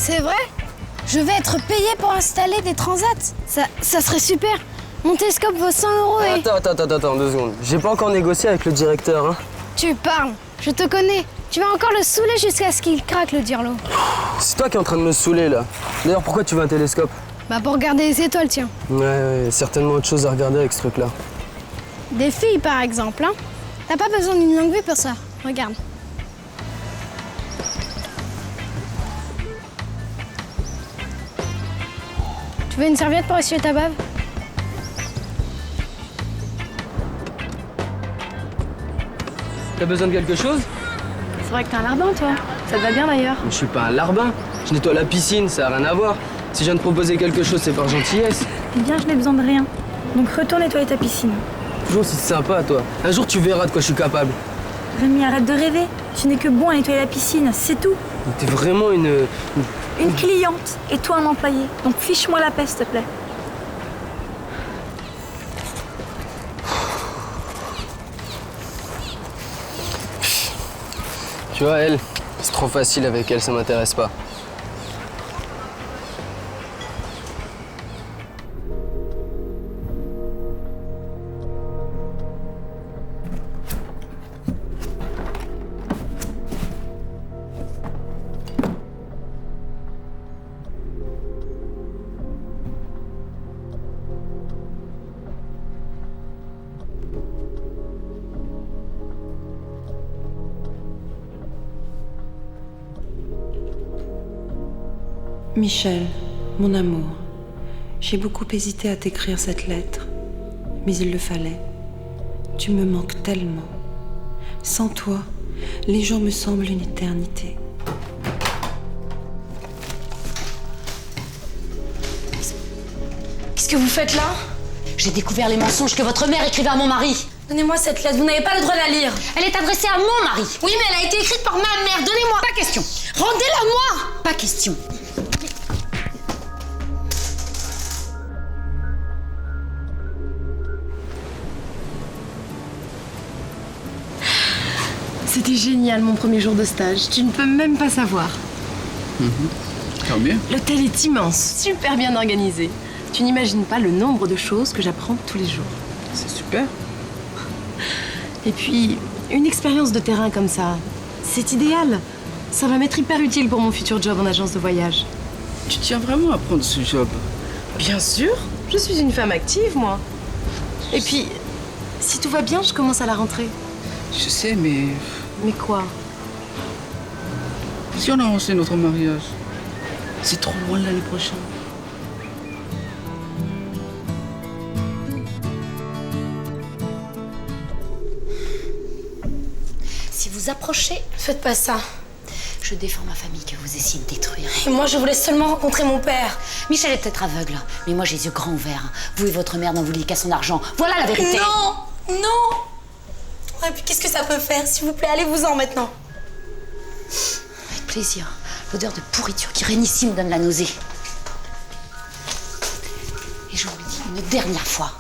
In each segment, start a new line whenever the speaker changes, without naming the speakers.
C'est vrai? Je vais être payée pour installer des transats. Ça serait super. Mon télescope vaut 100 € et...
Attends, 2 secondes. J'ai pas encore négocié avec le directeur, hein.
Tu parles. Je te connais. Tu vas encore le saouler jusqu'à ce qu'il craque, le dirlo.
C'est toi qui es en train de me saouler, là. D'ailleurs, pourquoi tu veux un télescope?
Bah pour regarder les étoiles, tiens.
Ouais, certainement autre chose à regarder avec ce truc-là.
Des filles, par exemple, hein. T'as pas besoin d'une longue vue pour ça. Regarde. Tu veux une serviette pour essuyer ta bave?
T'as besoin de quelque chose?
C'est vrai que t'es un larbin, toi. Ça te va bien, d'ailleurs.
Je suis pas un larbin. Je nettoie la piscine, ça a rien à voir. Si je viens de proposer quelque chose, c'est par gentillesse.
Eh bien, je n'ai besoin de rien. Donc retourne nettoyer ta piscine.
Toujours aussi sympa, toi. Un jour, tu verras de quoi je suis capable.
Rémi, arrête de rêver. Tu n'es que bon à nettoyer la piscine, c'est tout.
T'es vraiment
Une cliente et toi un employé. Donc fiche-moi la paix, s'il te plaît.
Tu vois, elle, c'est trop facile avec elle, ça m'intéresse pas.
Michel, mon amour, j'ai beaucoup hésité à t'écrire cette lettre, mais il le fallait. Tu me manques tellement. Sans toi, les jours me semblent une éternité.
Qu'est-ce que vous faites là? J'ai découvert les mensonges que votre mère écrivait à mon mari.
Donnez-moi cette lettre, vous n'avez pas le droit de la lire.
Elle est adressée à mon mari.
Oui, mais elle a été écrite par ma mère, donnez-moi.
Pas question.
Rendez-la moi.
Pas question.
C'était génial mon premier jour de stage, tu ne peux même pas savoir.
Tant mieux.
L'hôtel est immense, super bien organisé. Tu n'imagines pas le nombre de choses que j'apprends tous les jours.
C'est super.
Et puis, une expérience de terrain comme ça, c'est idéal. Ça va m'être hyper utile pour mon futur job en agence de voyage.
Tu tiens vraiment à prendre ce job?
Bien sûr, je suis une femme active, moi. Et puis, si tout va bien, je commence à la rentrée.
Je sais, mais
Mais quoi?
si on avançait notre mariage, c'est trop loin l'année prochaine.
Si vous approchez,
Faites pas ça.
je défends ma famille que vous essayez de détruire.
Et moi, je voulais seulement rencontrer mon père.
Michel est peut-être aveugle, mais moi j'ai les yeux grands ouverts. Vous et votre mère n'en vouliez qu'à son argent. Voilà la vérité.
Non, non. Et puis qu'est-ce que ça peut faire? S'il vous plaît, allez-vous-en maintenant.
Avec plaisir. L'odeur de pourriture qui règne ici me donne la nausée. Et je vous le dis une dernière fois,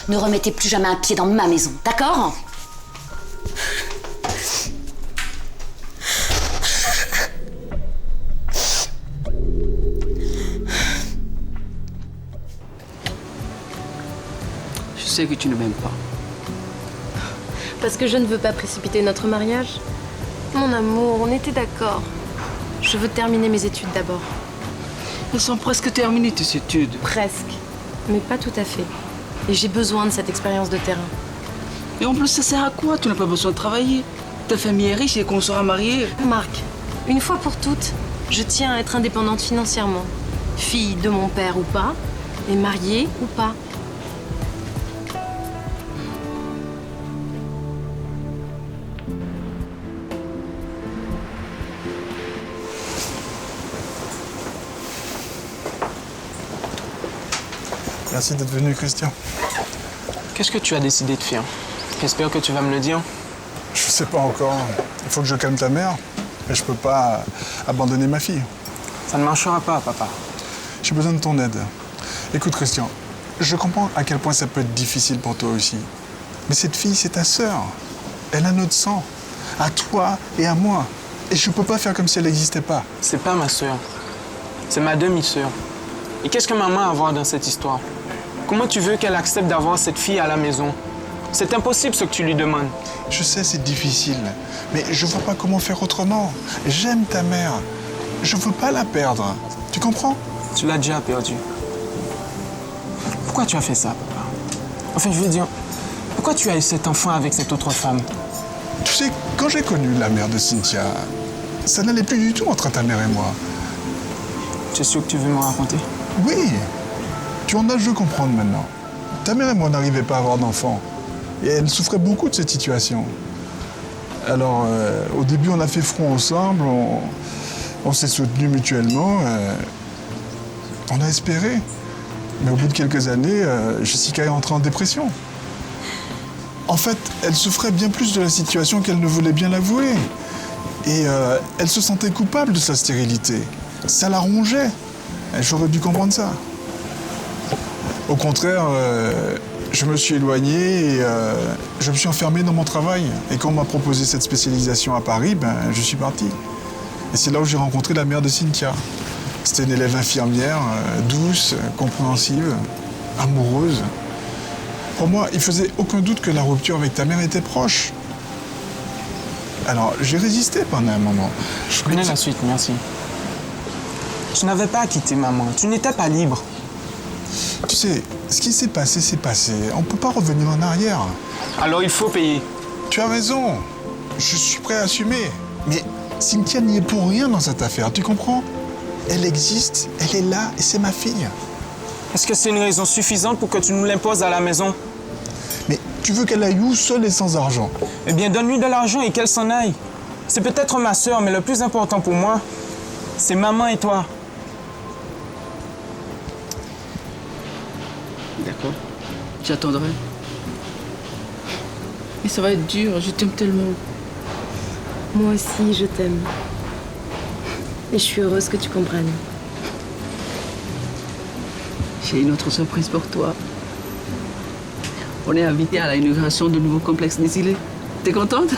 ne remettez plus jamais un pied dans ma maison, d'accord?
Je sais que tu ne m'aimes pas.
Parce que je ne veux pas précipiter notre mariage. Mon amour, on était d'accord. Je veux terminer mes études d'abord.
Elles sont presque terminées, tes études.
Presque. Mais pas tout à fait. Et j'ai besoin de cette expérience de terrain.
Et en plus, ça sert à quoi? Tu n'as pas besoin de travailler. Ta famille est riche et qu'on sera mariés.
Marc, une fois pour toutes, je tiens à être indépendante financièrement. Fille de mon père ou pas, et mariée ou pas.
Merci d'être venu, Christian.
Qu'est-ce que tu as décidé de faire? J'espère que tu vas me le dire.
Je sais pas encore. Il faut que je calme ta mère. Et je peux pas abandonner ma fille.
Ça ne marchera pas, papa.
J'ai besoin de ton aide. Écoute, Christian, je comprends à quel point ça peut être difficile pour toi aussi. Mais cette fille, c'est ta sœur. Elle a notre sang. À toi et à moi. Et je peux pas faire comme si elle n'existait pas.
C'est pas ma sœur. C'est ma demi-sœur. Et qu'est-ce que maman a à voir dans cette histoire? Comment tu veux qu'elle accepte d'avoir cette fille à la maison? C'est impossible ce que tu lui demandes.
Je sais, c'est difficile, mais je vois pas comment faire autrement. J'aime ta mère. Je veux pas la perdre. Tu comprends?
Tu l'as déjà perdu. Pourquoi tu as fait ça, papa? Enfin, je veux dire, pourquoi tu as eu cet enfant avec cette autre femme?
Tu sais, quand j'ai connu la mère de Cynthia, ça n'allait plus du tout entre ta mère et moi.
Tu es sûr que tu veux me raconter?
Oui, tu en as je veux comprendre maintenant. Ta mère et moi n'arrivaient pas à avoir d'enfants. Et elle souffrait beaucoup de cette situation. Alors, au début, on a fait front ensemble, on s'est soutenus mutuellement, on a espéré. Mais au bout de quelques années, Jessica est entrée en dépression. En fait, elle souffrait bien plus de la situation qu'elle ne voulait bien l'avouer. Et elle se sentait coupable de sa stérilité. Ça la rongeait. J'aurais dû comprendre ça. Au contraire, je me suis éloigné et je me suis enfermé dans mon travail. Et quand on m'a proposé cette spécialisation à Paris, je suis parti. Et c'est là où j'ai rencontré la mère de Cynthia. C'était une élève infirmière, douce, compréhensive, amoureuse. Pour moi, il faisait aucun doute que la rupture avec ta mère était proche. Alors, j'ai résisté pendant un moment.
Je connais la suite, merci. Tu n'avais pas à quitter maman. Tu n'étais pas libre.
Tu sais, ce qui s'est passé, c'est passé. On ne peut pas revenir en arrière.
Alors il faut payer.
Tu as raison. Je suis prêt à assumer. Mais Cynthia n'y est pour rien dans cette affaire, tu comprends? Elle existe, elle est là et c'est ma fille.
Est-ce que c'est une raison suffisante pour que tu nous l'imposes à la maison?
Mais tu veux qu'elle aille où, seule et sans argent?
Eh bien, donne-lui de l'argent et qu'elle s'en aille. C'est peut-être ma sœur, mais le plus important pour moi, c'est maman et toi.
D'accord. J'attendrai. Mais ça va être dur, je t'aime tellement.
Moi aussi, je t'aime. Et je suis heureuse que tu comprennes.
J'ai une autre surprise pour toi. On est invité à l'inauguration du nouveau complexe des îlets. T'es contente?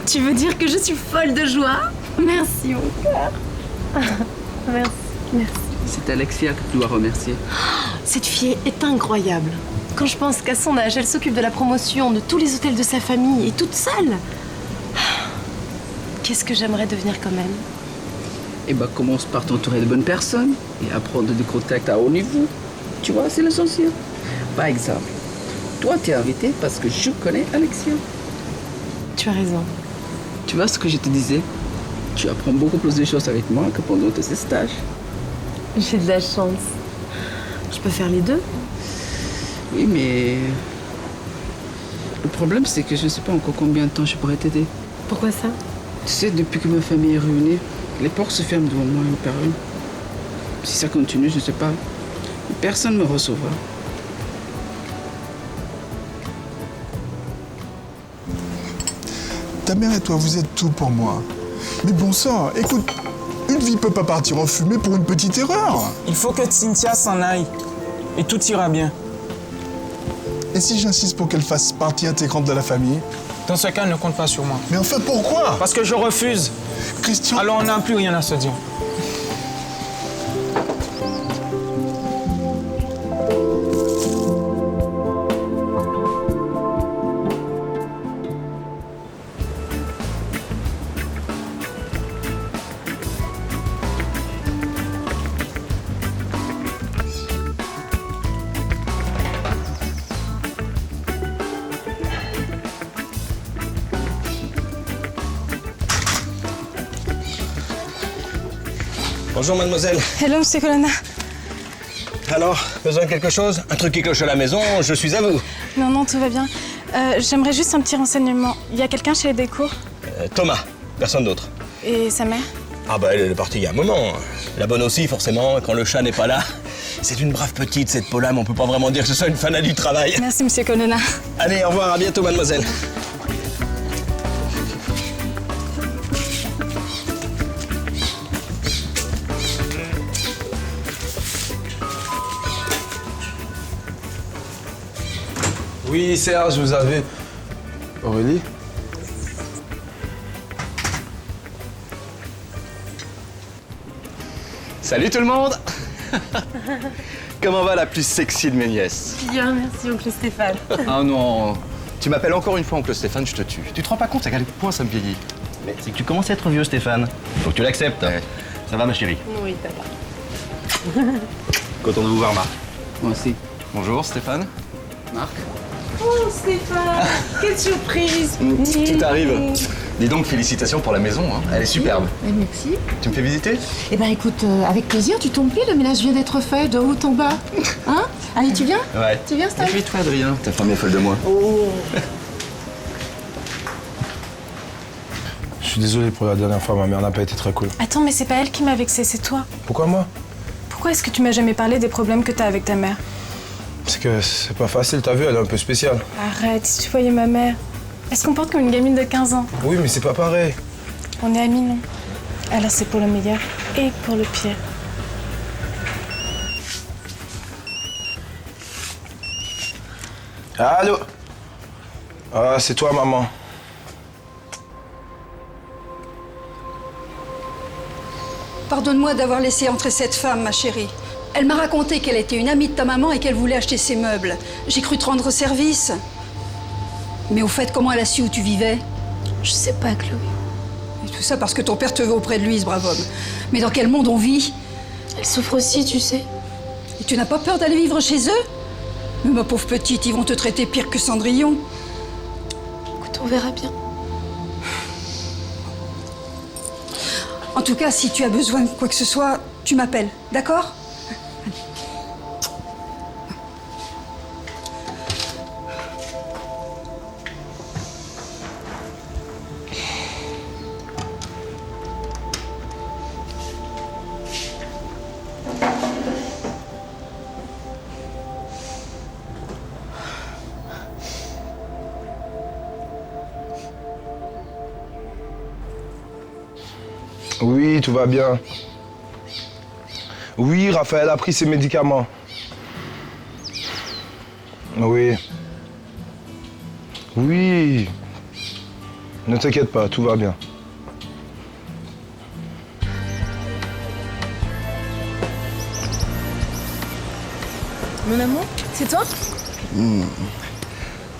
Tu veux dire que je suis folle de joie? Merci, mon cœur. Merci, merci.
C'est Alexia que tu dois remercier.
Cette fille est incroyable. Quand je pense qu'à son âge, elle s'occupe de la promotion de tous les hôtels de sa famille et toute seule. Qu'est-ce que j'aimerais devenir comme elle?
Eh ben, commence par t'entourer de bonnes personnes et apprendre des contacts à haut niveau. Tu vois, c'est l'essentiel. Par exemple, toi, t'es invité parce que je connais Alexia.
Tu as raison.
Tu vois ce que je te disais? Tu apprends beaucoup plus de choses avec moi que pendant tous ces stages.
J'ai de la chance. Je peux faire les deux?
Oui, mais le problème, c'est que je ne sais pas encore combien de temps je pourrais t'aider.
Pourquoi ça?
Tu sais, depuis que ma famille est ruinée, les portes se ferment devant moi une par une. Si ça continue, je ne sais pas. Personne ne me recevra.
Ta mère et toi, vous êtes tout pour moi. Mais bon sang, écoute, une vie peut pas partir en fumée pour une petite erreur.
Il faut que Cynthia s'en aille. Et tout ira bien.
Et si j'insiste pour qu'elle fasse partie intégrante de la famille?
Dans ce cas, ne compte pas sur moi.
Mais enfin, pourquoi?
Parce que je refuse.
Christian...
Alors on n'a plus rien à se dire.
Bonjour mademoiselle.
Hello, monsieur Colonna.
Alors, besoin de quelque chose? Un truc qui cloche à la maison, je suis à vous.
Non, non, tout va bien. J'aimerais juste un petit renseignement. Il y a quelqu'un chez les décos?
Thomas, personne d'autre.
Et sa mère?
Ah bah elle est partie il y a un moment. La bonne aussi forcément, quand le chat n'est pas là. C'est une brave petite cette Paula, mais on peut pas vraiment dire que ce soit une fanat du travail.
Merci, monsieur Colonna.
Allez, au revoir, à bientôt mademoiselle.
Oui, Serge, vous avez... Aurélie?
Salut tout le monde. Comment va la plus sexy de mes nièces?
Bien, merci, oncle Stéphane.
Ah non, tu m'appelles encore une fois oncle Stéphane, je te tue. Tu te rends pas compte à quel point ça me vieillit?
Mais c'est que tu commences à être vieux, Stéphane. Faut que tu l'acceptes.
Ouais.
Ça va, ma chérie?
Oui, papa.
Content de vous voir, Marc.
Moi aussi.
Bonjour Stéphane.
Marc.
Oh, Stéphane, quelle surprise.
Tout arrive. Dis donc, félicitations pour la maison, hein. Elle est superbe.
Merci.
Tu me fais visiter?
Eh ben écoute, avec plaisir, tu tombes pile, le ménage vient d'être fait, de haut en bas. Hein? Allez, tu viens?
Ouais.
Tu viens, Stéphane?
Et puis toi, Adrien, ta femme est folle de moi.
Oh.
Je suis désolé pour la dernière fois, ma mère n'a pas été très cool.
Attends, mais c'est pas elle qui m'a vexée, c'est toi.
Pourquoi moi?
Pourquoi est-ce que tu m'as jamais parlé des problèmes que t'as avec ta mère?
Parce que c'est pas facile, t'as vu, elle est un peu spéciale.
Arrête, si tu voyais ma mère. Elle se comporte comme une gamine de 15 ans.
Oui, mais c'est pas pareil.
On est amis, non? Alors c'est pour le meilleur et pour le pire.
Allô? Ah, c'est toi, maman.
Pardonne-moi d'avoir laissé entrer cette femme, ma chérie. Elle m'a raconté qu'elle était une amie de ta maman et qu'elle voulait acheter ses meubles. J'ai cru te rendre service. Mais au fait, comment elle a su où tu vivais?
Je sais pas, Chloé.
Et tout ça parce que ton père te veut auprès de lui, ce brave homme. Mais dans quel monde on vit?
Elle souffre aussi, tu sais.
Et tu n'as pas peur d'aller vivre chez eux? Mais ma pauvre petite, ils vont te traiter pire que Cendrillon.
Écoute, on verra bien.
En tout cas, si tu as besoin de quoi que ce soit, tu m'appelles, d'accord?
Oui, tout va bien. Oui, Raphaël a pris ses médicaments. Oui. Oui. Ne t'inquiète pas, tout va bien.
Mon amour, c'est toi?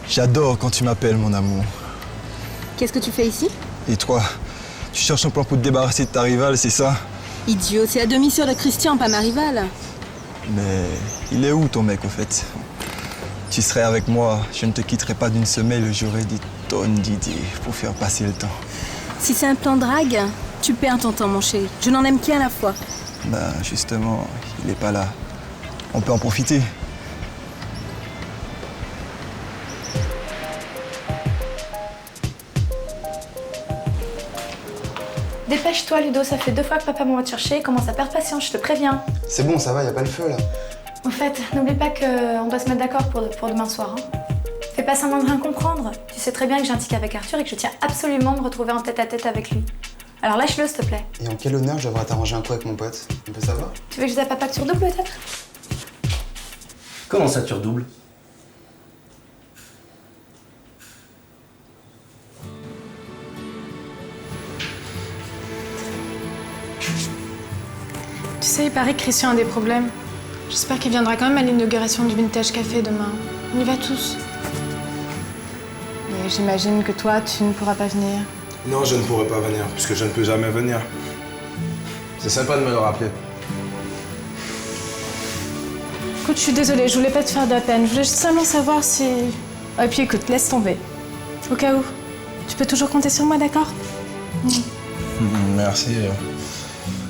J'adore quand tu m'appelles, mon amour.
Qu'est-ce que tu fais ici?
Et toi, tu cherches un plan pour te débarrasser de ta rivale, c'est ça?
Idiot, c'est la demi-sœur de Christian, pas ma rivale.
Mais il est où ton mec, au fait? Tu serais avec moi, je ne te quitterai pas d'une semelle, j'aurais des tonnes d'idées pour faire passer le temps.
Si c'est un plan drague, tu perds ton temps, mon chéri. Je n'en aime qu'un à la fois.
Ben, justement, il est pas là. On peut en profiter.
Dépêche-toi, Ludo, ça fait 2 fois que papa m'envoie te chercher. Il commence à perdre patience, je te préviens.
C'est bon, ça va, y a pas le feu là.
Au fait, n'oublie pas qu'on doit se mettre d'accord pour demain soir. Hein. Fais pas semblant de rien comprendre. Tu sais très bien que j'ai un ticket avec Arthur et que je tiens absolument à me retrouver en tête-à-tête avec lui. Alors lâche-le, s'il te plaît.
Et en quel honneur je devrais t'arranger un coup avec mon pote? On peut savoir?
Tu veux que je zappe papa sur double, peut-être?
Comment ça, tu redoubles?
Tu sais, il paraît que Christian a des problèmes. J'espère qu'il viendra quand même à l'inauguration du Vintage Café demain. On y va tous. Mais j'imagine que toi, tu ne pourras pas venir.
Non, je ne pourrai pas venir, puisque je ne peux jamais venir. C'est sympa de me le rappeler.
Écoute, je suis désolée, je voulais pas te faire de la peine. Je voulais juste seulement savoir si... Et puis écoute, laisse tomber. Au cas où. Tu peux toujours compter sur moi, d'accord?
Merci.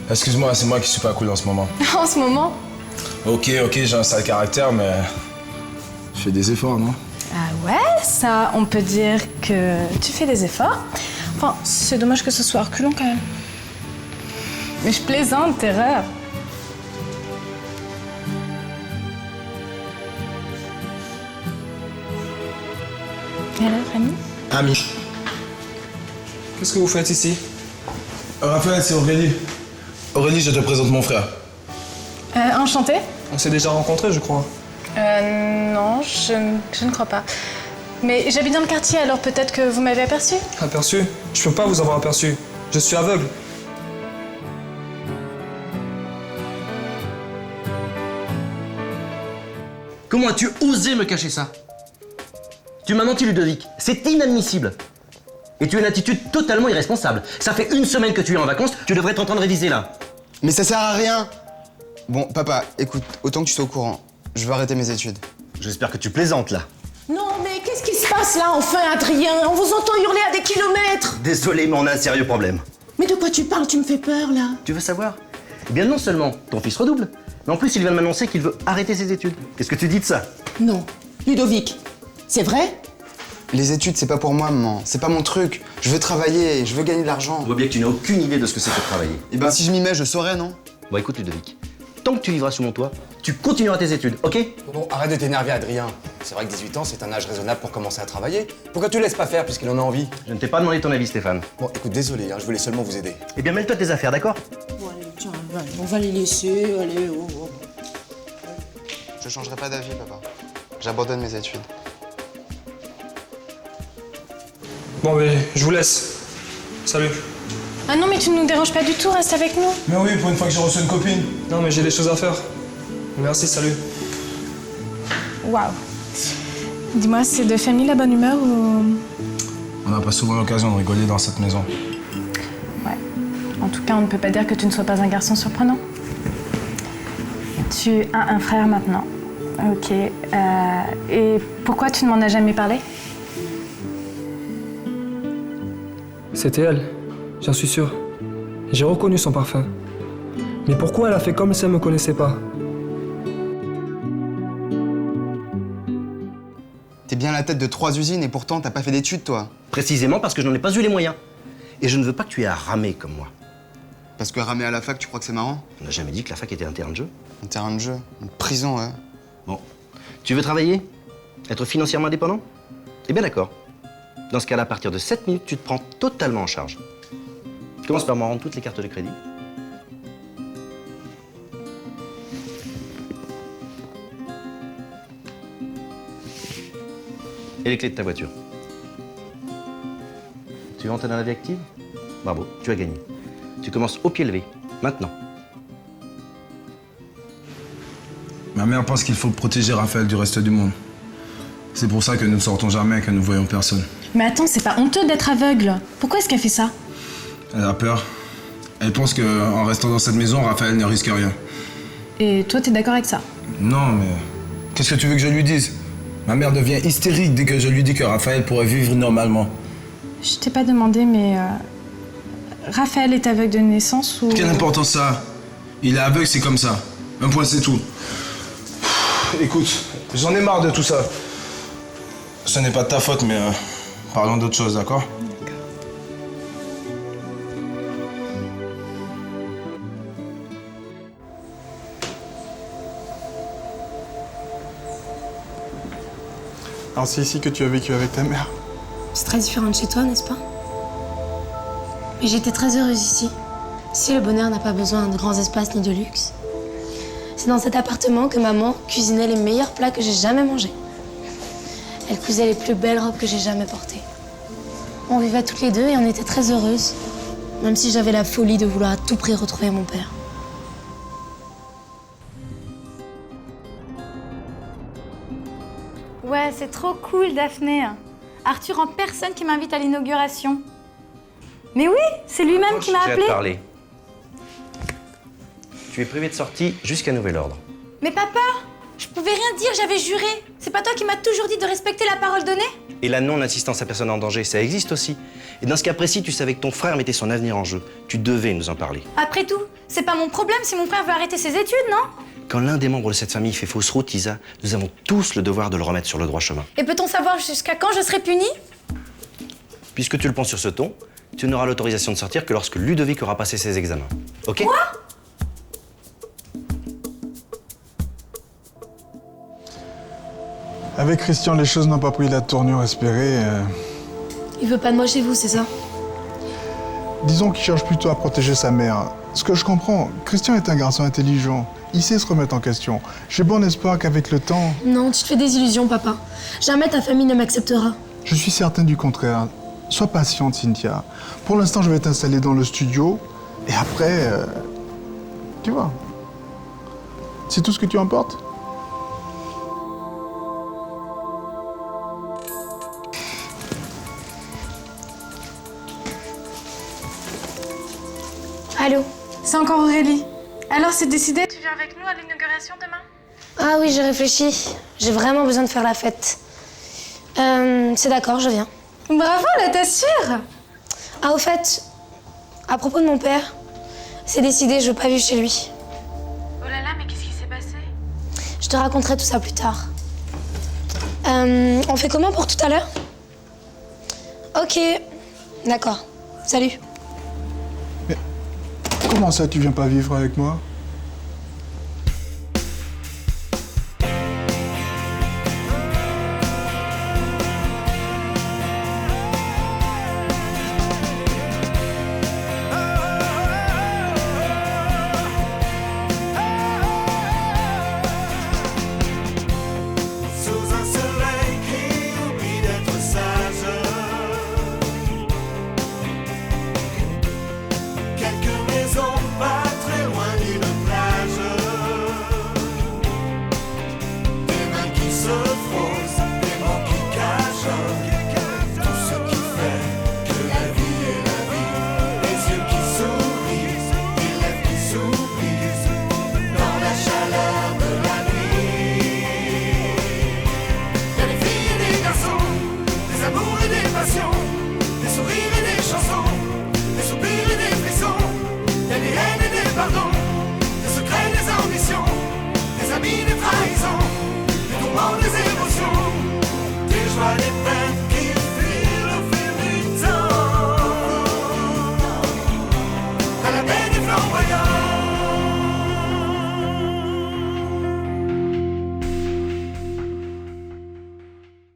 Excuse-moi, c'est moi qui suis pas cool en ce moment.
En ce moment?
Ok, j'ai un sale caractère, mais... Je fais des efforts, non?
Ah ouais, ça, on peut dire que tu fais des efforts. Enfin, c'est dommage que ce soit reculant quand même. Mais je plaisante, t'es rare. Et alors, Ami?
Ami. Qu'est-ce que vous faites ici? Raphaël, c'est Aurélie. Aurélie, je te présente mon frère.
Enchantée.
On s'est déjà rencontrés, je crois.
Non, je ne crois pas. Mais j'habite dans le quartier, alors peut-être que vous m'avez aperçu?
Aperçu? Je peux pas vous avoir aperçu. Je suis aveugle.
Comment as-tu osé me cacher ça? Tu m'as menti, Ludovic. C'est inadmissible. Et tu as une attitude totalement irresponsable. Ça fait 1 semaine que tu es en vacances, tu devrais t'entendre réviser là.
Mais ça sert à rien. Bon, papa, écoute, autant que tu sois au courant, je vais arrêter mes études.
J'espère que tu plaisantes là.
Non, mais qu'est-ce qui se passe là, enfin, Adrien? On vous entend hurler à des kilomètres.
Désolé, mais on a un sérieux problème.
Mais de quoi tu parles? Tu me fais peur, là.
Tu veux savoir? Eh bien non seulement ton fils redouble, mais en plus il vient de m'annoncer qu'il veut arrêter ses études. Qu'est-ce que tu dis de ça?
Non. Ludovic, c'est vrai?
Les études, c'est pas pour moi, maman. C'est pas mon truc. Je veux travailler, je veux gagner de l'argent.
On voit bien que tu n'as aucune idée de ce que c'est que de travailler.
Eh ben, si je m'y mets, je saurais, non?
Bon, écoute, Ludovic. Tant que tu vivras sous mon toit, tu continueras tes études, ok?
Bon, arrête de t'énerver, Adrien. C'est vrai que 18 ans, c'est un âge raisonnable pour commencer à travailler. Pourquoi tu le laisses pas faire puisqu'il en a envie?
Je ne t'ai pas demandé ton avis, Stéphane.
Bon, écoute, désolé, je voulais seulement vous aider.
Eh bien, mêle-toi de tes affaires, d'accord?
Bon, allez, tiens, on va les laisser, allez, oh, oh.
Je changerai pas d'avis, papa. J'abandonne mes études.
Bon, mais je vous laisse. Salut.
Ah non, mais tu ne nous déranges pas du tout, reste avec nous.
Mais oui, pour une fois que j'ai reçu une copine.
Non, mais j'ai des choses à faire. Merci, salut.
Waouh. Dis-moi, c'est de famille la bonne humeur ou...
On n'a pas souvent l'occasion de rigoler dans cette maison.
Ouais. En tout cas, on ne peut pas dire que tu ne sois pas un garçon surprenant. Tu as un frère maintenant. Ok. Et pourquoi tu ne m'en as jamais parlé?
C'était elle, j'en suis sûr. J'ai reconnu son parfum. Mais pourquoi elle a fait comme si elle me connaissait pas?
T'es bien à la tête de 3 usines et pourtant t'as pas fait d'études, toi.
Précisément parce que je n'en ai pas eu les moyens. Et je ne veux pas que tu aies à ramer comme moi.
Parce que ramer à la fac, tu crois que c'est marrant?
On n'a jamais dit que la fac était un terrain de jeu.
Un terrain de jeu? Une prison, ouais.
Bon. Tu veux travailler? Être financièrement indépendant? Eh bien d'accord. Dans ce cas-là, à partir de 7 minutes, tu te prends totalement en charge. Commence par me rendre toutes les cartes de crédit. Et les clés de ta voiture. Tu veux entrer dans la vie active? Bravo, tu as gagné. Tu commences au pied levé, maintenant.
Ma mère pense qu'il faut protéger Raphaël du reste du monde. C'est pour ça que nous ne sortons jamais et que nous ne voyons personne.
Mais attends, c'est pas honteux d'être aveugle. Pourquoi est-ce qu'elle fait ça?
Elle a peur. Elle pense qu'en restant dans cette maison, Raphaël ne risque rien.
Et toi, t'es d'accord avec ça?
Non, mais qu'est-ce que tu veux que je lui dise? Ma mère devient hystérique dès que je lui dis que Raphaël pourrait vivre normalement.
Je t'ai pas demandé, mais... Raphaël est aveugle de naissance ou...
Quelle importance ça a? Il est aveugle, c'est comme ça. Un point, c'est tout. Écoute, j'en ai marre de tout ça. Ce n'est pas de ta faute, mais parlons d'autre chose, d'accord?
Alors c'est ici que tu as vécu avec ta mère?
C'est très différent de chez toi, n'est-ce pas? Mais j'étais très heureuse ici. Si le bonheur n'a pas besoin de grands espaces ni de luxe. C'est dans cet appartement que maman cuisinait les meilleurs plats que j'ai jamais mangés. Elle cousait les plus belles robes que j'ai jamais portées. On vivait toutes les deux et on était très heureuses. Même si j'avais la folie de vouloir à tout prix retrouver mon père.
Ouais, c'est trop cool, Daphné. Arthur en personne qui m'invite à l'inauguration. Mais oui, c'est lui-même qui m'a
J'ai à
appelé.
te parler. Tu es privé de sortie jusqu'à nouvel ordre.
Mais papa, je pouvais rien dire, j'avais juré. C'est pas toi qui m'as toujours dit de respecter la parole donnée?
Et la non-assistance à personne en danger, ça existe aussi. Et dans ce cas précis, tu savais que ton frère mettait son avenir en jeu. Tu devais nous en parler.
Après tout, c'est pas mon problème si mon frère veut arrêter ses études, non?
Quand l'un des membres de cette famille fait fausse route, Isa, nous avons tous le devoir de le remettre sur le droit chemin.
Et peut-on savoir jusqu'à quand je serai punie?
Puisque tu le penses sur ce ton, tu n'auras l'autorisation de sortir que lorsque Ludovic aura passé ses examens. Ok?
Quoi?
Avec Christian, les choses n'ont pas pris la tournure espérée.
Il veut pas de moi chez vous, c'est ça?
Disons qu'il cherche plutôt à protéger sa mère. Ce que je comprends, Christian est un garçon intelligent. Il sait se remettre en question. J'ai bon espoir qu'avec le temps...
Non, tu te fais des illusions, papa. Jamais ta famille ne m'acceptera.
Je suis certain du contraire. Sois patiente, Cynthia. Pour l'instant, je vais t'installer dans le studio. Et après... tu vois. C'est tout ce que tu emportes?
Allô?
C'est encore Aurélie. Alors c'est décidé, tu viens avec nous à l'inauguration demain?
Ah oui, j'ai réfléchi. J'ai vraiment besoin de faire la fête. C'est d'accord, je viens.
Bravo, là, t'es sûre?
Ah, au fait, à propos de mon père, c'est décidé, je veux pas vivre chez lui.
Oh là là, mais qu'est-ce qui s'est passé?
Je te raconterai tout ça plus tard. On fait comment pour tout à l'heure? Ok, d'accord. Salut.
Comment ça, tu viens pas vivre avec moi?